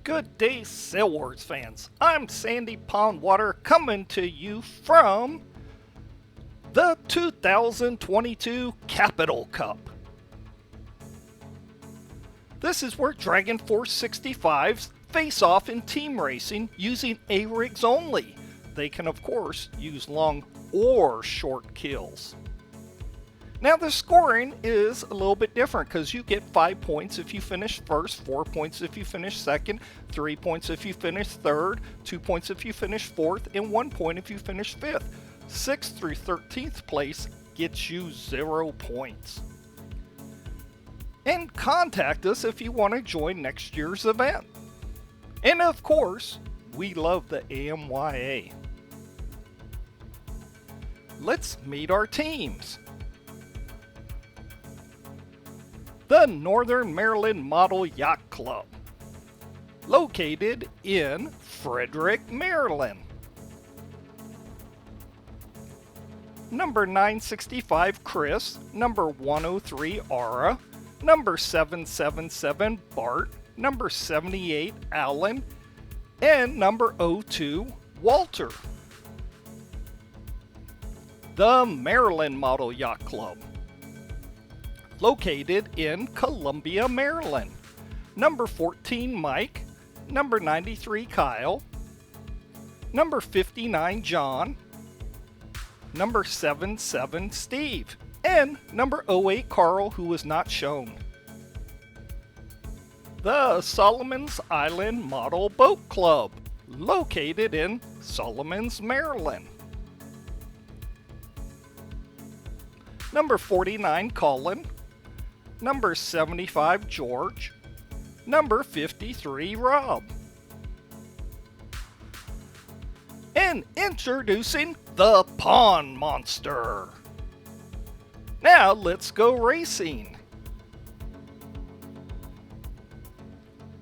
Good day, Sail Wars fans. I'm Sandy Pondwater coming to you from the 2022 Capital Cup. This is where Dragon Force 65s face off in team racing using A-rigs only. They can, of course, use long or short kills. Now the scoring is a little bit different because you get 5 points if you finish first, 4 points if you finish second, 3 points if you finish third, 2 points if you finish fourth, and 1 point if you finish fifth. 6th through 13th place gets you 0 points. And contact us if you want to join next year's event. And of course, we love the AMYA. Let's meet our teams. The Northern Maryland Model Yacht Club, located in Frederick, Maryland. Number 965 Chris, number 103 Ara, number 777 Bart, number 78 Alan, and number 02 Walter. The Maryland Model Yacht Club, located in Columbia, Maryland. Number 14 Mike, number 93 Kyle, number 59 John, number 77 Steve, and number 08 Carl, who was not shown. The Solomon's Island Model Boat Club, located in Solomon's, Maryland. Number 49 Colin, number 75 George, number 53 Rob. And introducing the Pond Monster. Now let's go racing.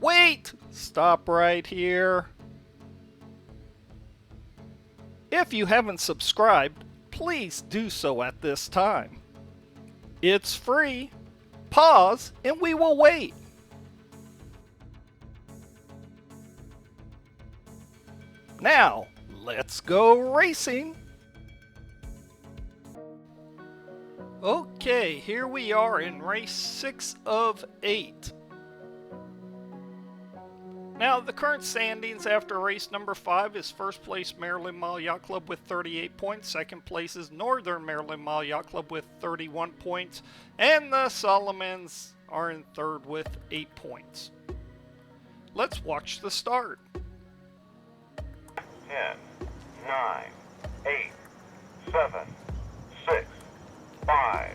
Wait! Stop right here. If you haven't subscribed, please do so at this time. It's free. Pause and we will wait. Now, let's go racing. Okay, here we are in race 6 of 8. Now, the current standings after race number 5 is first place Maryland Model Yacht Club with 38 points. Second place is Northern Maryland Model Yacht Club with 31 points. And the Solomons are in third with 8 points. Let's watch the start. 10, 9, 8, 7, 6, 5,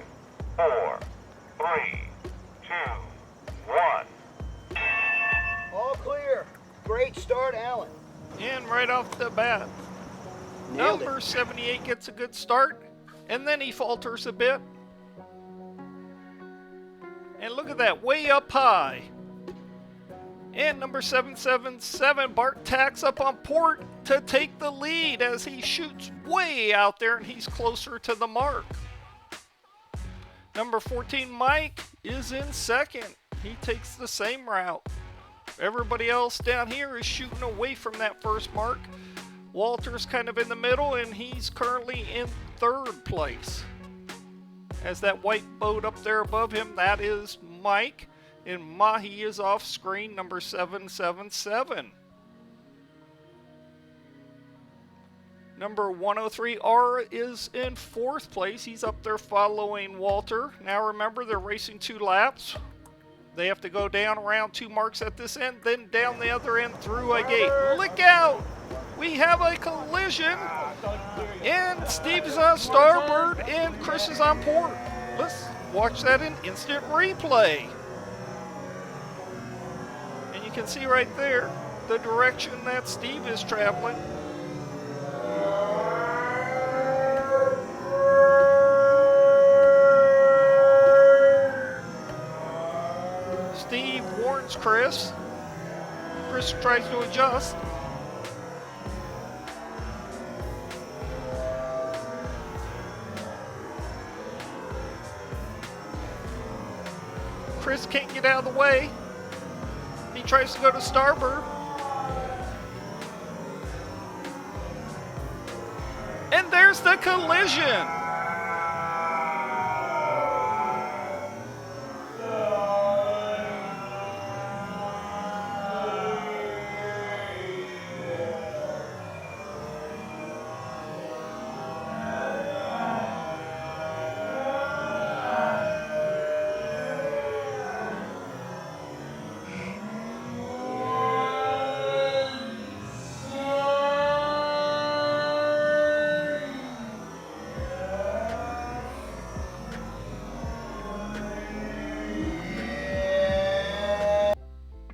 4, 3, 2, 1. All clear. Great start, Alan. And right off the bat, Nailed number it. 78 gets a good start, and then he falters a bit. And look at that, way up high. And number 777, Bart tacks up on port to take the lead as he shoots way out there and he's closer to the mark. Number 14, Mike, is in second. He takes the same route. Everybody else down here is shooting away from that first mark. Walter's kind of in the middle and he's currently in third place. As that white boat up there above him, that is Mike. And Mahi is off screen, number 777. Number 103 R is in fourth place. He's up there following Walter. Now remember, they're racing 2 laps. They have to go down around 2 marks at this end, then down the other end through a gate. Look out! We have a collision, and Steve is on starboard, and Chris is on port. Let's watch that in instant replay. And you can see right there the direction that Steve is traveling. Steve warns Chris. Chris tries to adjust. Chris can't get out of the way. He tries to go to starboard. And there's the collision.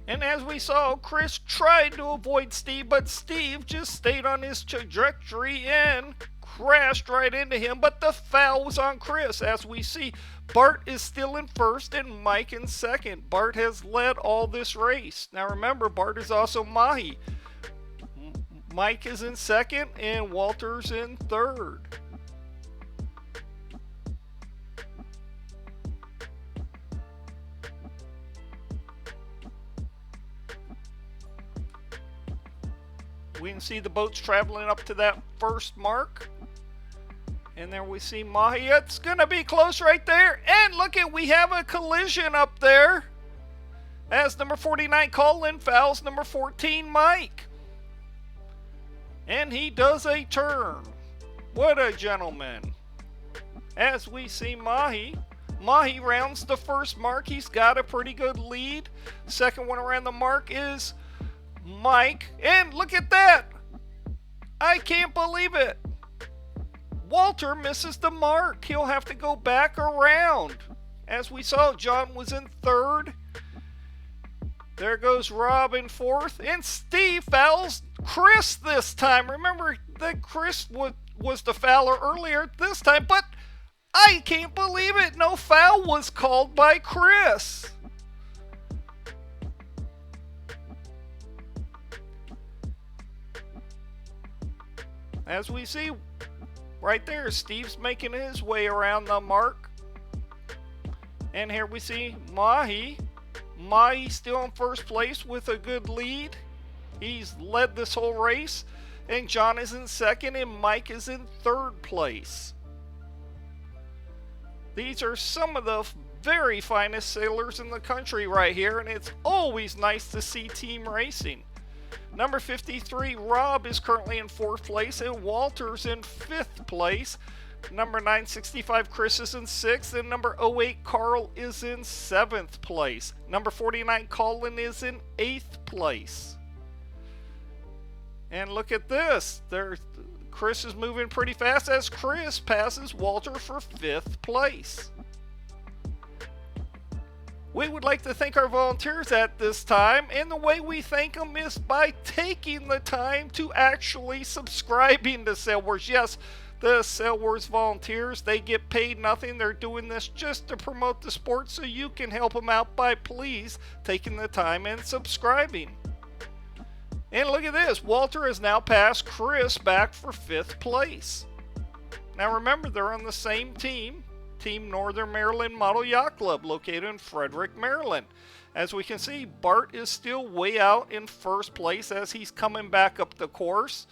And as we saw, Chris tried to avoid Steve, but Steve just stayed on his trajectory and crashed right into him. But the foul was on Chris. As we see, Bart is still in first and Mike in second. Bart has led all this race. Now remember, Bart is also Mahi. Mike is in second and Walter's in third. We can see the boats traveling up to that first mark. And there we see Mahi. It's going to be close right there. And look at, we have a collision up there. As number 49 Colin fouls number 14 Mike. And he does a turn. What a gentleman. As we see Mahi. Mahi rounds the first mark. He's got a pretty good lead. Second one around the mark is Mike, and look at that! I can't believe it! Walter misses the mark. He'll have to go back around. As we saw, John was in third. There goes Rob in fourth, and Steve fouls Chris this time. Remember that Chris was the fouler earlier this time, but I can't believe it. No foul was called by Chris. As we see right there, Steve's making his way around the mark. And here we see Mahi. Mahi still in first place with a good lead. He's led this whole race. And John is in second and Mike is in third place. These are some of the very finest sailors in the country right here, and it's always nice to see team racing. Number 53, Rob, is currently in fourth place, and Walter's in fifth place. Number 965, Chris, is in sixth, and number 08, Carl, is in seventh place. Number 49, Colin, is in eighth place. And look at this. Chris is moving pretty fast as Chris passes Walter for fifth place. We would like to thank our volunteers at this time, and the way we thank them is by taking the time to actually subscribing to Sail Wars. Yes, the Sail Wars volunteers, they get paid nothing. They're doing this just to promote the sport, so you can help them out by please taking the time and subscribing. And look at this, Walter has now passed Chris back for fifth place. Now remember, they're on the same team. Team Northern Maryland Model Yacht Club, located in Frederick, Maryland. As we can see, Bart is still way out in first place as he's coming back up the course.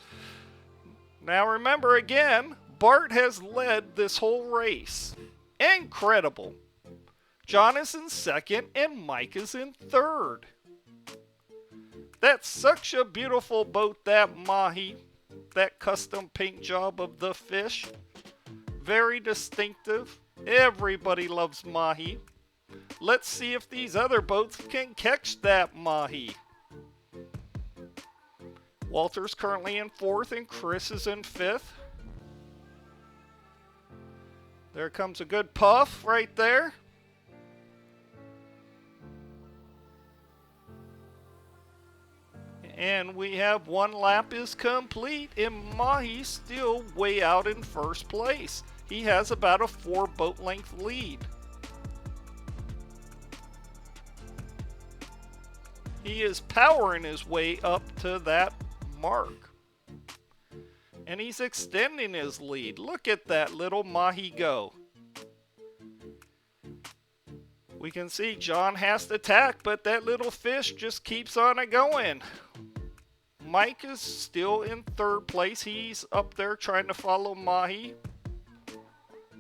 Now remember again, Bart has led this whole race. Incredible. John is in second and Mike is in third. That's such a beautiful boat, that Mahi. That custom paint job of the fish. Very distinctive. Everybody loves Mahi. Let's see if these other boats can catch that Mahi. Walter's currently in fourth and Chris is in fifth. There comes a good puff right there. And we have one lap is complete and Mahi's still way out in first place. He has about a 4 boat length lead. He is powering his way up to that mark. And he's extending his lead. Look at that little Mahi go. We can see John has to tack, but that little fish just keeps on going. Mike is still in third place. He's up there trying to follow Mahi,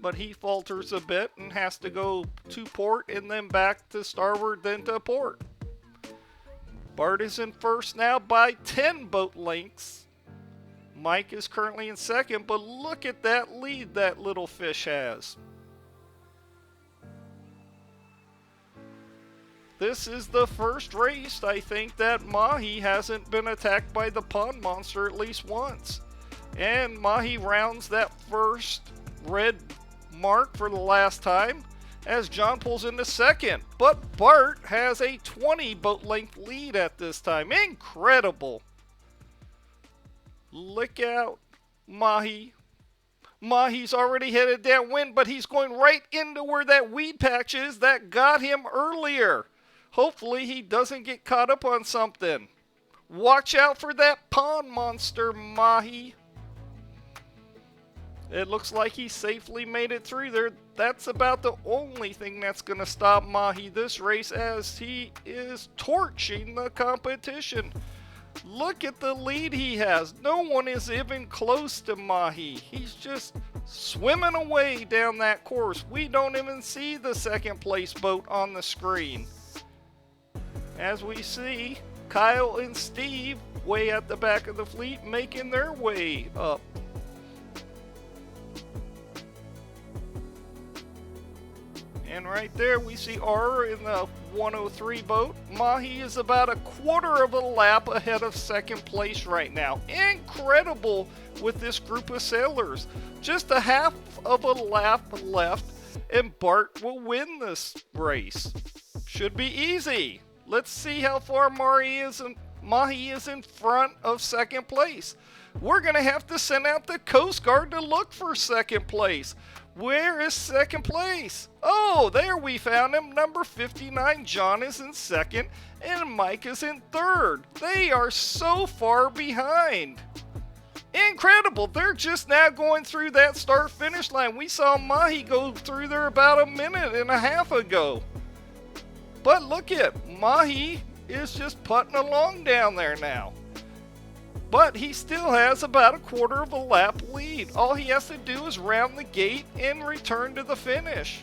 but he falters a bit and has to go to port and then back to starboard, then to port. Bart is in first now by 10 boat lengths. Mike is currently in second, but look at that lead that little fish has. This is the first race, I think, that Mahi hasn't been attacked by the pond monster at least once. And Mahi rounds that first red mark for the last time as John pulls into second. But Bart has a 20 boat length lead at this time. Incredible. Look out, Mahi. Mahi's already headed downwind, but he's going right into where that weed patch is that got him earlier. Hopefully he doesn't get caught up on something. Watch out for that pond monster, Mahi. It looks like he safely made it through there. That's about the only thing that's going to stop Mahi this race, as he is torching the competition. Look at the lead he has. No one is even close to Mahi. He's just swimming away down that course. We don't even see the second place boat on the screen. As we see, Kyle and Steve way at the back of the fleet making their way up. And right there we see R in the 103 boat. Mahi is about a quarter of a lap ahead of second place right now. Incredible with this group of sailors. Just a half of a lap left and Bart will win this race. Should be easy. Let's see how far Mahi is in front of second place. We're going to have to send out the Coast Guard to look for second place. Where is second place? Oh, there we found him. Number 59, John is in second, and Mike is in third. They are so far behind. Incredible. They're just now going through that start-finish line. We saw Mahi go through there about a minute and a half ago. But look at Mahi is just putting along down there now. But he still has about a quarter of a lap lead. All he has to do is round the gate and return to the finish.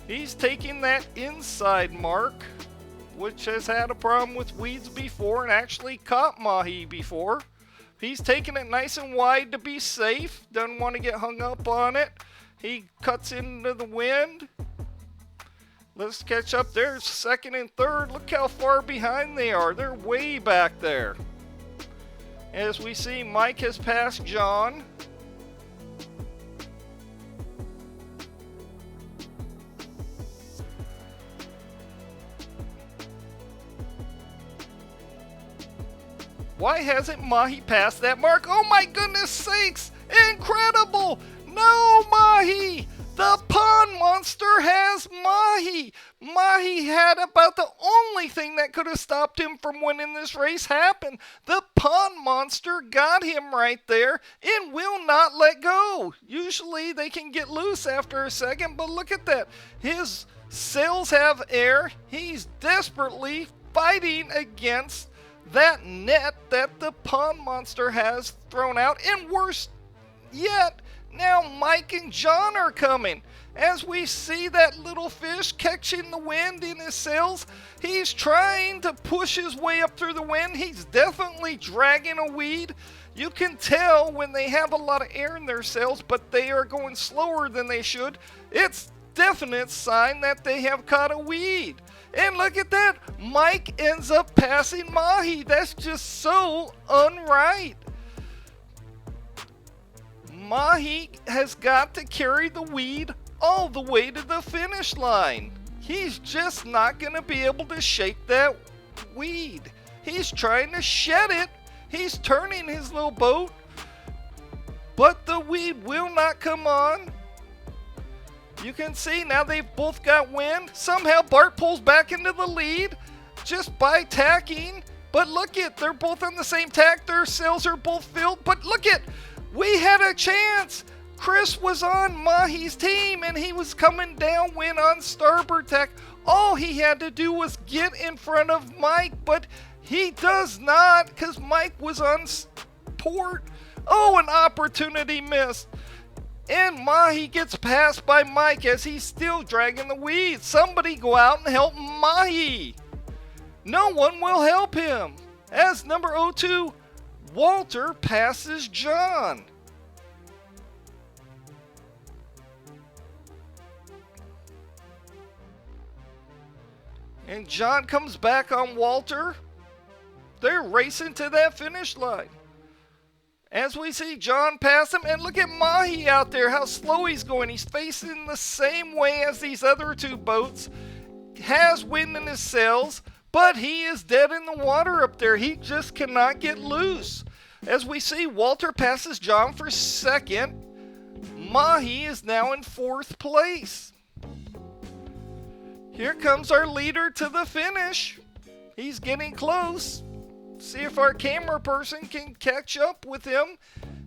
He's taking that inside mark, which has had a problem with weeds before and actually caught Mahi before. He's taking it nice and wide to be safe. Doesn't want to get hung up on it. He cuts into the wind. Let's catch up. There's second and third. Look how far behind they are. They're way back there. As we see, Mike has passed John. Why hasn't Mahi passed that mark? Oh my goodness sakes! Incredible! No, Mahi! The pond monster has Mahi! Mahi had about the only thing that could have stopped him from winning this race happen. The pond monster got him right there and will not let go. Usually they can get loose after a second, but look at that. His sails have air. He's desperately fighting against that net that the pond monster has thrown out. And worse yet, now Mike and John are coming. As we see that little fish catching the wind in his sails, he's trying to push his way up through the wind. He's definitely dragging a weed. You can tell when they have a lot of air in their sails, but they are going slower than they should. It's definite sign that they have caught a weed. And look at that. Mike ends up passing Mahi. That's just so unright. Mahi has got to carry the weed all the way to the finish line. He's just not going to be able to shake that weed. He's trying to shed it. He's turning his little boat, but the weed will not come on. You can see now they've both got wind. Somehow Bart pulls back into the lead just by tacking. But look at, they're both on the same tack. Their sails are both filled. But look at, we had a chance. Chris was on Mahi's team and he was coming downwind on starboard tack. All he had to do was get in front of Mike, but he does not because Mike was on port. Oh, an opportunity missed. And Mahi gets passed by Mike as he's still dragging the weeds. Somebody go out and help Mahi. No one will help him. As number 02, Walter passes John. And John comes back on Walter. They're racing to that finish line. As we see John pass him, and look at Mahi out there, how slow he's going. He's facing the same way as these other two boats. Has wind in his sails, but he is dead in the water up there. He just cannot get loose. As we see, Walter passes John for second. Mahi is now in fourth place. Here comes our leader to the finish. He's getting close. See if our camera person can catch up with him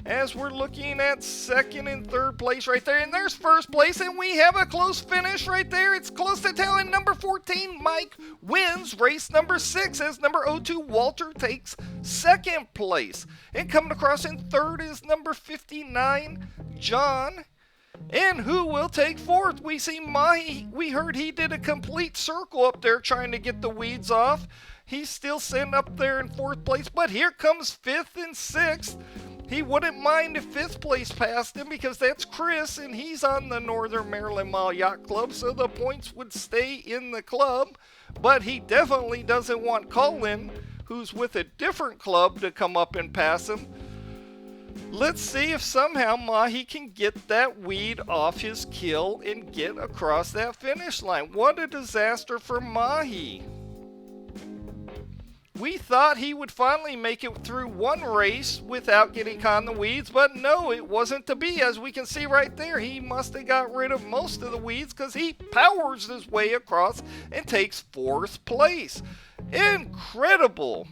as we're looking at second and third place right there. And there's first place, and we have a close finish right there. It's close to telling. Number 14, Mike, wins race number 6 as number 02, Walter, takes second place. And coming across in third is number 59, John. And who will take fourth? We see Mahi. We heard he did a complete circle up there trying to get the weeds off. He's still sitting up there in fourth place, but here comes fifth and sixth. He wouldn't mind if fifth place passed him because that's Chris, and he's on the Northern Maryland Mile Yacht Club, so the points would stay in the club. But he definitely doesn't want Colin, who's with a different club, to come up and pass him. Let's see if somehow Mahi can get that weed off his keel and get across that finish line. What a disaster for Mahi. We thought he would finally make it through one race without getting caught in the weeds, but no, it wasn't to be. As we can see right there, he must have got rid of most of the weeds because he powers his way across and takes fourth place. Incredible.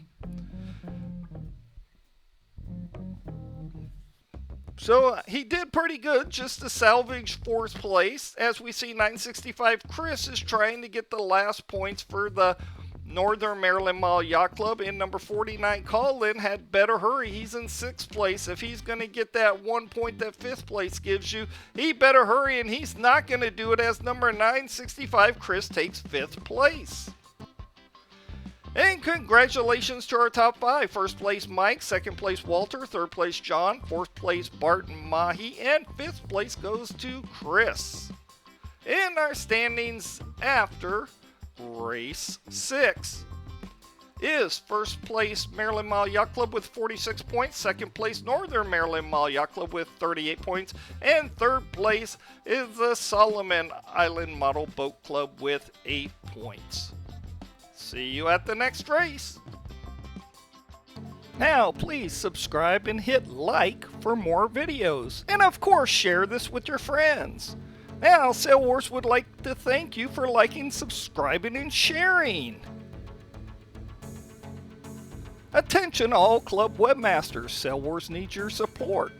So he did pretty good just to salvage fourth place. As we see, 965 Chris is trying to get the last points for the Northern Maryland Mile Yacht Club. And number 49 Colin had better hurry. He's in sixth place. If he's going to get that 1 point that fifth place gives you, he better hurry, and he's not going to do it as number 965 Chris takes fifth place. And congratulations to our top five. First place Mike, second place Walter, third place John, fourth place Barton Mahi, and fifth place goes to Chris. In our standings after race 6 is first place Maryland Mile Yacht Club with 46 points, second place Northern Maryland Mile Yacht Club with 38 points, and third place is the Solomon Island Model Boat Club with 8 points. See you at the next race. Now, please subscribe and hit like for more videos. And of course, share this with your friends. Now, Sail Wars would like to thank you for liking, subscribing, and sharing. Attention all club webmasters, Sail Wars needs your support.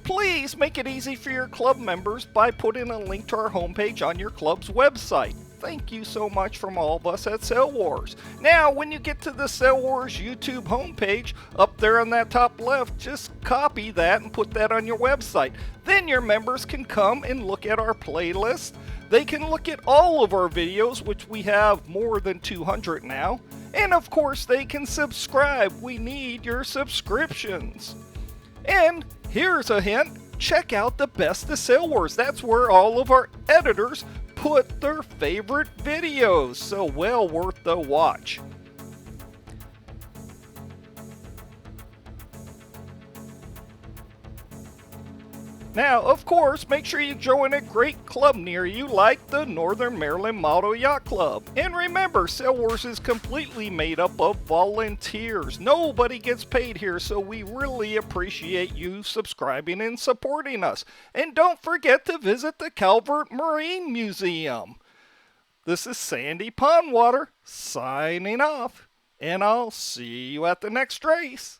Please make it easy for your club members by putting a link to our homepage on your club's website. Thank you so much from all of us at Sail Wars. Now, when you get to the Sail Wars YouTube homepage, up there on that top left, just copy that and put that on your website. Then your members can come and look at our playlist. They can look at all of our videos, which we have more than 200 now. And of course, they can subscribe. We need your subscriptions. And here's a hint. Check out the Best of Sail Wars. That's where all of our editors put their favorite videos, so well worth the watch. Now, of course, make sure you join a great club near you like the Northern Maryland Model Yacht Club. And remember, Sail Wars is completely made up of volunteers. Nobody gets paid here, so we really appreciate you subscribing and supporting us. And don't forget to visit the Calvert Marine Museum. This is Sandy Pondwater signing off, and I'll see you at the next race.